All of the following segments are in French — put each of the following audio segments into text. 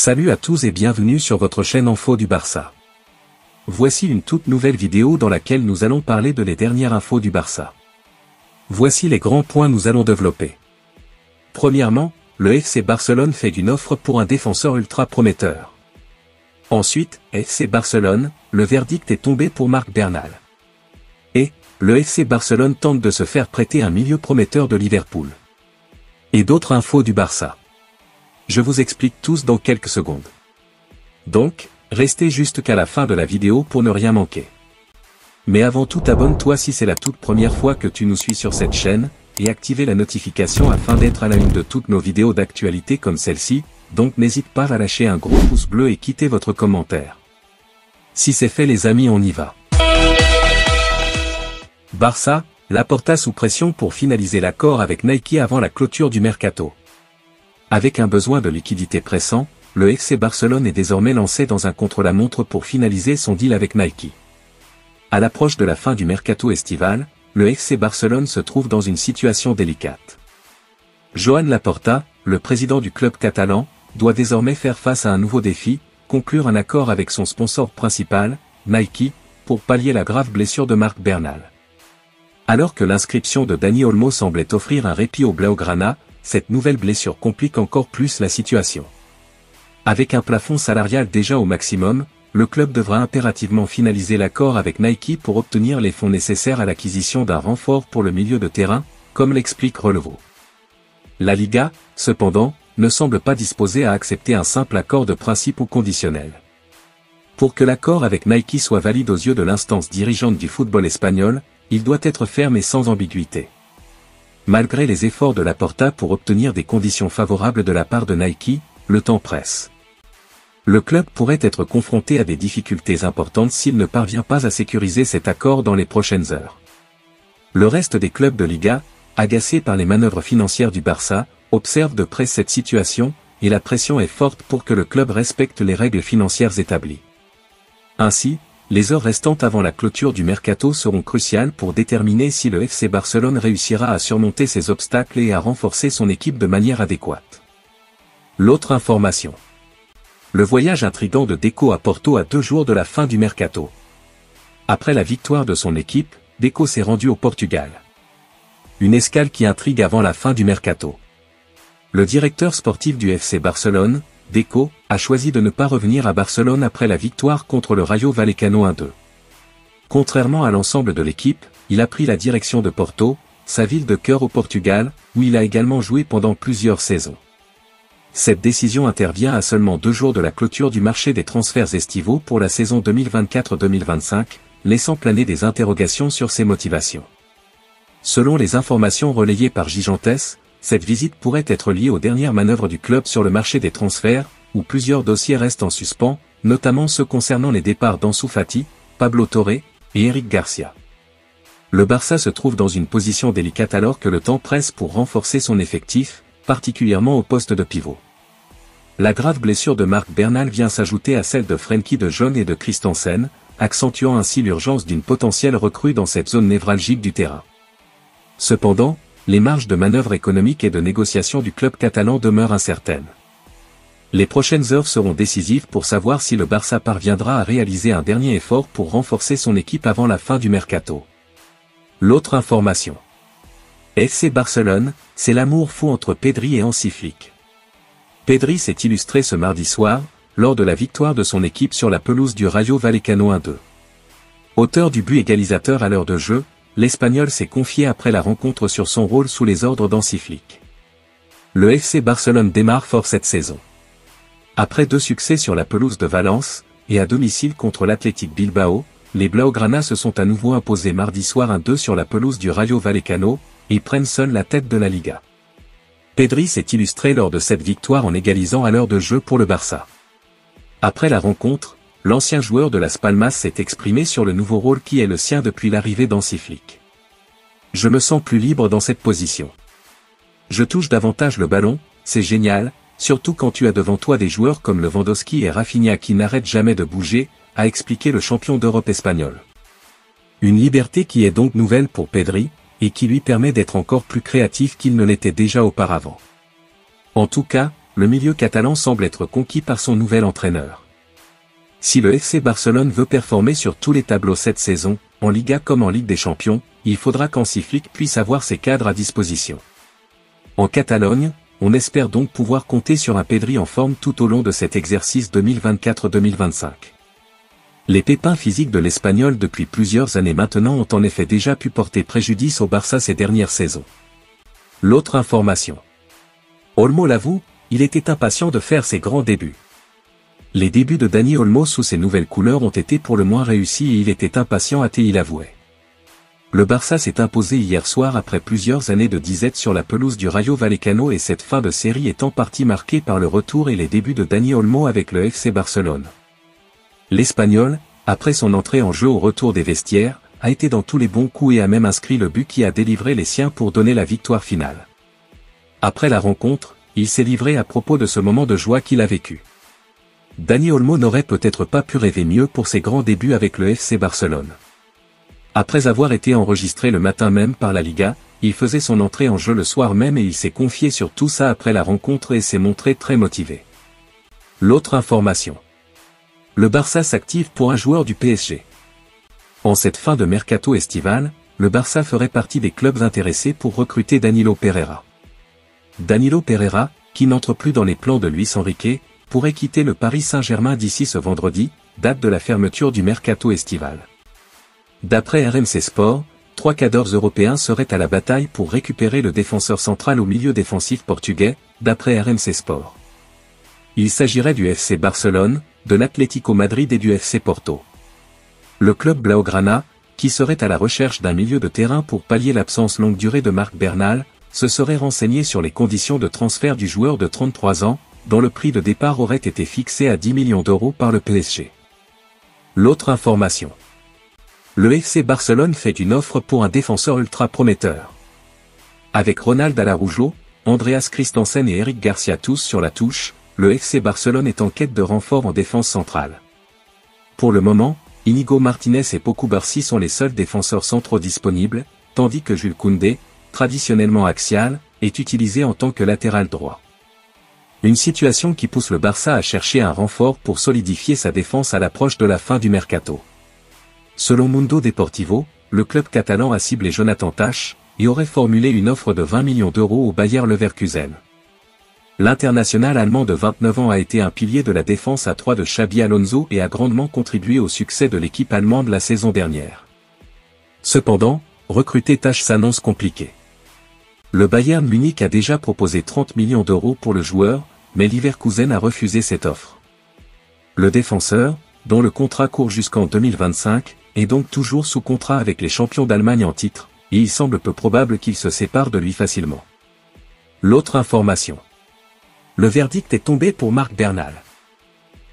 Salut à tous et bienvenue sur votre chaîne Info du Barça. Voici une toute nouvelle vidéo dans laquelle nous allons parler de les dernières infos du Barça. Voici les grands points nous allons développer. Premièrement, le FC Barcelone fait une offre pour un défenseur ultra prometteur. Ensuite, FC Barcelone, le verdict est tombé pour Marc Bernal. Et, le FC Barcelone tente de se faire prêter un milieu prometteur de Liverpool. Et d'autres infos du Barça. Je vous explique tous dans quelques secondes. Donc, restez jusqu'à la fin de la vidéo pour ne rien manquer. Mais avant tout, abonne-toi si c'est la toute première fois que tu nous suis sur cette chaîne, et activez la notification afin d'être à la une de toutes nos vidéos d'actualité comme celle-ci, donc n'hésite pas à lâcher un gros pouce bleu et quitter votre commentaire. Si c'est fait les amis, on y va. Barça, Laporta sous pression pour finaliser l'accord avec Nike avant la clôture du mercato. Avec un besoin de liquidité pressant, le FC Barcelone est désormais lancé dans un contre-la-montre pour finaliser son deal avec Nike. À l'approche de la fin du mercato estival, le FC Barcelone se trouve dans une situation délicate. Joan Laporta, le président du club catalan, doit désormais faire face à un nouveau défi, conclure un accord avec son sponsor principal, Nike, pour pallier la grave blessure de Marc Bernal. Alors que l'inscription de Dani Olmo semblait offrir un répit au Blaugrana, cette nouvelle blessure complique encore plus la situation. Avec un plafond salarial déjà au maximum, le club devra impérativement finaliser l'accord avec Nike pour obtenir les fonds nécessaires à l'acquisition d'un renfort pour le milieu de terrain, comme l'explique Relevo. La Liga, cependant, ne semble pas disposée à accepter un simple accord de principe ou conditionnel. Pour que l'accord avec Nike soit valide aux yeux de l'instance dirigeante du football espagnol, il doit être ferme et sans ambiguïté. Malgré les efforts de Laporta pour obtenir des conditions favorables de la part de Nike, le temps presse. Le club pourrait être confronté à des difficultés importantes s'il ne parvient pas à sécuriser cet accord dans les prochaines heures. Le reste des clubs de Liga, agacés par les manœuvres financières du Barça, observent de près cette situation, et la pression est forte pour que le club respecte les règles financières établies. Ainsi, les heures restantes avant la clôture du mercato seront cruciales pour déterminer si le FC Barcelone réussira à surmonter ces obstacles et à renforcer son équipe de manière adéquate. L'autre information. Le voyage intrigant de Deco à Porto à 2 jours de la fin du mercato. Après la victoire de son équipe, Deco s'est rendu au Portugal. Une escale qui intrigue avant la fin du mercato. Le directeur sportif du FC Barcelone, Deco, a choisi de ne pas revenir à Barcelone après la victoire contre le Rayo Vallecano 1-2. Contrairement à l'ensemble de l'équipe, il a pris la direction de Porto, sa ville de cœur au Portugal, où il a également joué pendant plusieurs saisons. Cette décision intervient à seulement 2 jours de la clôture du marché des transferts estivaux pour la saison 2024-2025, laissant planer des interrogations sur ses motivations. Selon les informations relayées par Gigantes, cette visite pourrait être liée aux dernières manœuvres du club sur le marché des transferts, où plusieurs dossiers restent en suspens, notamment ceux concernant les départs d'Ansu Fati, Pablo Torre, et Eric Garcia. Le Barça se trouve dans une position délicate alors que le temps presse pour renforcer son effectif, particulièrement au poste de pivot. La grave blessure de Marc Bernal vient s'ajouter à celle de Frenkie de Jong et de Christensen, accentuant ainsi l'urgence d'une potentielle recrue dans cette zone névralgique du terrain. Cependant, les marges de manœuvre économique et de négociation du club catalan demeurent incertaines. Les prochaines heures seront décisives pour savoir si le Barça parviendra à réaliser un dernier effort pour renforcer son équipe avant la fin du mercato. L'autre information. FC Barcelone, c'est l'amour fou entre Pedri et Hansi Flick. Pedri s'est illustré ce mardi soir, lors de la victoire de son équipe sur la pelouse du Rayo Vallecano 1-2. Auteur du but égalisateur à l'heure de jeu, l'Espagnol s'est confié après la rencontre sur son rôle sous les ordres d'Hansi Flick. Le FC Barcelone démarre fort cette saison. Après 2 succès sur la pelouse de Valence, et à domicile contre l'Athletic Bilbao, les Blaugrana se sont à nouveau imposés mardi soir 1-2 sur la pelouse du Rayo Vallecano, et prennent seuls la tête de la Liga. Pedri s'est illustré lors de cette victoire en égalisant à l'heure de jeu pour le Barça. Après la rencontre, l'ancien joueur de Las Palmas s'est exprimé sur le nouveau rôle qui est le sien depuis l'arrivée d'Hansi Flick. Je me sens plus libre dans cette position. Je touche davantage le ballon, c'est génial, surtout quand tu as devant toi des joueurs comme Lewandowski et Rafinha qui n'arrêtent jamais de bouger, a expliqué le champion d'Europe espagnol. Une liberté qui est donc nouvelle pour Pedri, et qui lui permet d'être encore plus créatif qu'il ne l'était déjà auparavant. En tout cas, le milieu catalan semble être conquis par son nouvel entraîneur. Si le FC Barcelone veut performer sur tous les tableaux cette saison, en Liga comme en Ligue des Champions, il faudra qu'Hansi Flick puisse avoir ses cadres à disposition. En Catalogne, on espère donc pouvoir compter sur un Pedri en forme tout au long de cet exercice 2024-2025. Les pépins physiques de l'Espagnol depuis plusieurs années maintenant ont en effet déjà pu porter préjudice au Barça ces dernières saisons. L'autre information. Olmo l'avoue, il était impatient de faire ses grands débuts. Les débuts de Dani Olmo sous ses nouvelles couleurs ont été pour le moins réussis et il était impatient, a-t-il avoué. Le Barça s'est imposé hier soir après plusieurs années de disette sur la pelouse du Rayo Vallecano et cette fin de série est en partie marquée par le retour et les débuts de Dani Olmo avec le FC Barcelone. L'Espagnol, après son entrée en jeu au retour des vestiaires, a été dans tous les bons coups et a même inscrit le but qui a délivré les siens pour donner la victoire finale. Après la rencontre, il s'est livré à propos de ce moment de joie qu'il a vécu. Dani Olmo n'aurait peut-être pas pu rêver mieux pour ses grands débuts avec le FC Barcelone. Après avoir été enregistré le matin même par la Liga, il faisait son entrée en jeu le soir même et il s'est confié sur tout ça après la rencontre et s'est montré très motivé. L'autre information. Le Barça s'active pour un joueur du PSG. En cette fin de mercato estival, le Barça ferait partie des clubs intéressés pour recruter Danilo Pereira. Danilo Pereira, qui n'entre plus dans les plans de Luis Enrique, pourrait quitter le Paris Saint-Germain d'ici ce vendredi, date de la fermeture du mercato estival. D'après RMC Sport, 3 cadors européens seraient à la bataille pour récupérer le défenseur central au milieu défensif portugais, d'après RMC Sport. Il s'agirait du FC Barcelone, de l'Atlético Madrid et du FC Porto. Le club blaugrana, qui serait à la recherche d'un milieu de terrain pour pallier l'absence longue durée de Marc Bernal, se serait renseigné sur les conditions de transfert du joueur de 33 ans, dont le prix de départ aurait été fixé à 10 millions d'euros par le PSG. L'autre information. Le FC Barcelone fait une offre pour un défenseur ultra prometteur. Avec Ronald Araujo, Andreas Christensen et Eric Garcia tous sur la touche, le FC Barcelone est en quête de renfort en défense centrale. Pour le moment, Inigo Martinez et Pau Cubarsí sont les seuls défenseurs centraux disponibles, tandis que Jules Koundé, traditionnellement axial, est utilisé en tant que latéral droit. Une situation qui pousse le Barça à chercher un renfort pour solidifier sa défense à l'approche de la fin du mercato. Selon Mundo Deportivo, le club catalan a ciblé Jonathan Tah, et aurait formulé une offre de 20 millions d'euros au Bayer Leverkusen. L'international allemand de 29 ans a été un pilier de la défense à 3 de Xabi Alonso et a grandement contribué au succès de l'équipe allemande la saison dernière. Cependant, recruter Tah s'annonce compliqué. Le Bayern Munich a déjà proposé 30 millions d'euros pour le joueur, mais Leverkusen a refusé cette offre. Le défenseur, dont le contrat court jusqu'en 2025, est donc toujours sous contrat avec les champions d'Allemagne en titre, et il semble peu probable qu'il se sépare de lui facilement. L'autre information. Le verdict est tombé pour Marc Bernal.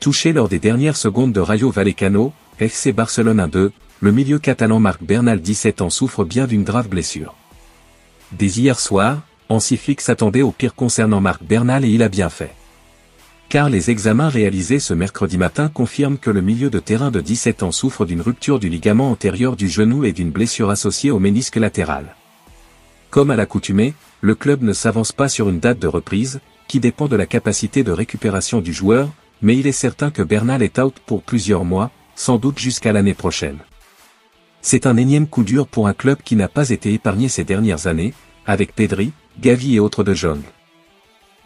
Touché lors des dernières secondes de Rayo Vallecano, FC Barcelone 1-2, le milieu catalan Marc Bernal 17 ans souffre bien d'une grave blessure. Dès hier soir, Hansi Flick s'attendait au pire concernant Marc Bernal et il a bien fait. Car les examens réalisés ce mercredi matin confirment que le milieu de terrain de 17 ans souffre d'une rupture du ligament antérieur du genou et d'une blessure associée au ménisque latéral. Comme à l'accoutumée, le club ne s'avance pas sur une date de reprise, qui dépend de la capacité de récupération du joueur, mais il est certain que Bernal est out pour plusieurs mois, sans doute jusqu'à l'année prochaine. C'est un énième coup dur pour un club qui n'a pas été épargné ces dernières années, avec Pedri, Gavi et autres de Jong.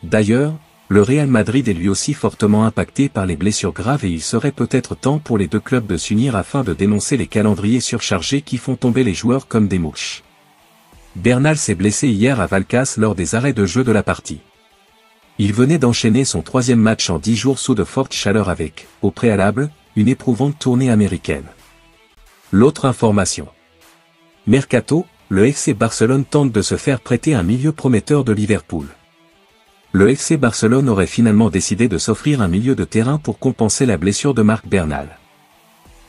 D'ailleurs, le Real Madrid est lui aussi fortement impacté par les blessures graves et il serait peut-être temps pour les deux clubs de s'unir afin de dénoncer les calendriers surchargés qui font tomber les joueurs comme des mouches. Bernal s'est blessé hier à Vallecas lors des arrêts de jeu de la partie. Il venait d'enchaîner son 3e match en 10 jours sous de fortes chaleurs avec, au préalable, une éprouvante tournée américaine. L'autre information. Mercato, le FC Barcelone tente de se faire prêter un milieu prometteur de Liverpool. Le FC Barcelone aurait finalement décidé de s'offrir un milieu de terrain pour compenser la blessure de Marc Bernal.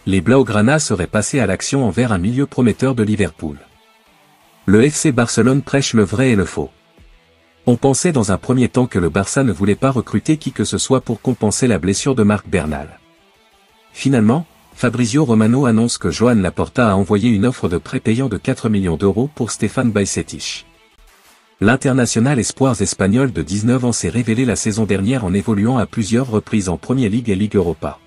Les Blaugrana seraient passés à l'action envers un milieu prometteur de Liverpool. Le FC Barcelone prêche le vrai et le faux. On pensait dans un premier temps que le Barça ne voulait pas recruter qui que ce soit pour compenser la blessure de Marc Bernal. Finalement, Fabrizio Romano annonce que Joan Laporta a envoyé une offre de prêt payant de 4 millions d'euros pour Stefan Bajcetic. L'international espoirs espagnol de 19 ans s'est révélé la saison dernière en évoluant à plusieurs reprises en Premier League et Ligue Europa.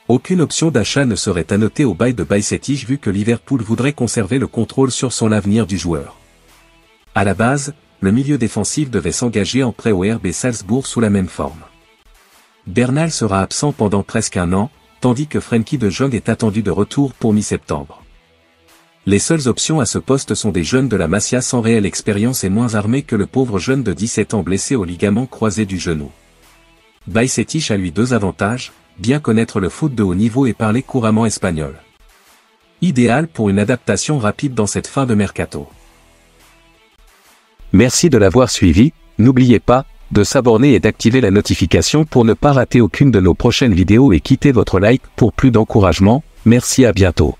Aucune option d'achat ne serait annotée au bail de Bajcetic vu que Liverpool voudrait conserver le contrôle sur son avenir du joueur. À la base, le milieu défensif devait s'engager en prêt au RB Salzbourg sous la même forme. Bernal sera absent pendant presque un an, tandis que Frenkie de Jong est attendu de retour pour mi-septembre. Les seules options à ce poste sont des jeunes de la Masia sans réelle expérience et moins armés que le pauvre jeune de 17 ans blessé au ligament croisé du genou. Bajcetic a lui deux avantages, bien connaître le foot de haut niveau et parler couramment espagnol. Idéal pour une adaptation rapide dans cette fin de mercato. Merci de l'avoir suivi, n'oubliez pas de s'abonner et d'activer la notification pour ne pas rater aucune de nos prochaines vidéos et quittez votre like pour plus d'encouragement, merci à bientôt.